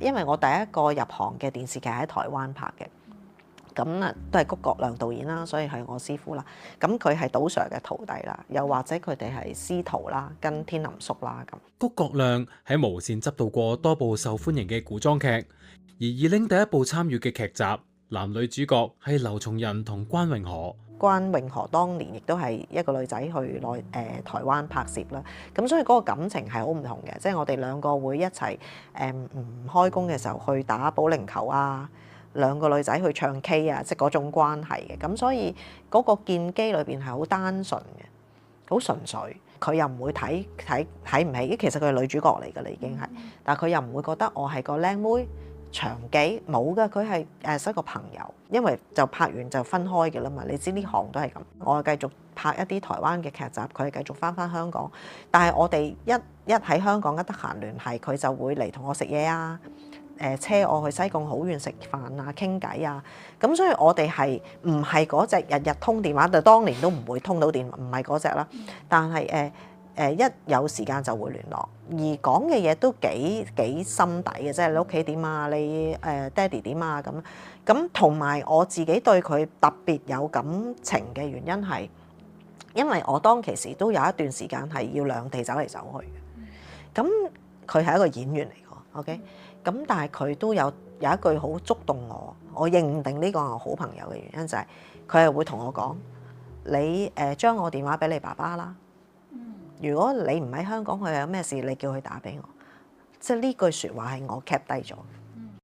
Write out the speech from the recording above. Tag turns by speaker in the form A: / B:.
A: 因為我第一個入行嘅電視劇喺台灣拍嘅。咁啊，都係谷國亮導演啦，所以係我師傅啦。咁佢係杜 Sir 嘅徒弟啦，又或者佢哋係師徒啦，跟天林叔啦咁。
B: 谷國亮喺無線執導過多部受歡迎嘅古裝劇，而二玲第一部參與嘅劇集，男女主角係劉松仁同關詠荷。
A: 關詠荷當年亦都係一個女仔去台灣拍攝啦，咁所以嗰個感情係好唔同嘅，即係我哋兩個會一齊唔開工嘅時候去打保齡球啊。兩個女仔去唱 K 啊，即係嗰種關係嘅，咁所以嗰個建基裏邊係好單純嘅，好純粹。佢又唔會睇唔起，其實佢係女主角嚟㗎啦，已經係，但係佢又唔會覺得我係個靚妹長記冇㗎，佢係一個朋友，因為就拍完就分開嘅啦嘛。你知呢行都係咁，我繼續拍一啲台灣嘅劇集，佢係繼續翻香港，但係我哋一喺香港一得閒聯繫，佢就會嚟同我食嘢啊。車我去西貢好遠食飯啊、傾偈啊，咁所以我哋係唔係嗰隻日日通電話？就當年都唔會通到電話，唔係嗰隻啦。但係一有時間就會聯絡，而講嘅嘢都幾心底嘅，即係你屋企點啊，你爹哋點啊咁同埋我自己對佢特別有感情嘅原因係，因為我當其時都有一段時間係要兩地走嚟走去嘅，咁佢係一個演員嚟嘅 ，OK。咁但係佢都有一句好觸動我認定呢個係我好朋友嘅原因就係佢係會同我講，你將我電話俾你爸爸啦。如果你唔喺香港，佢有咩事，你叫佢打俾我。即係呢句説話係我 cap 低咗。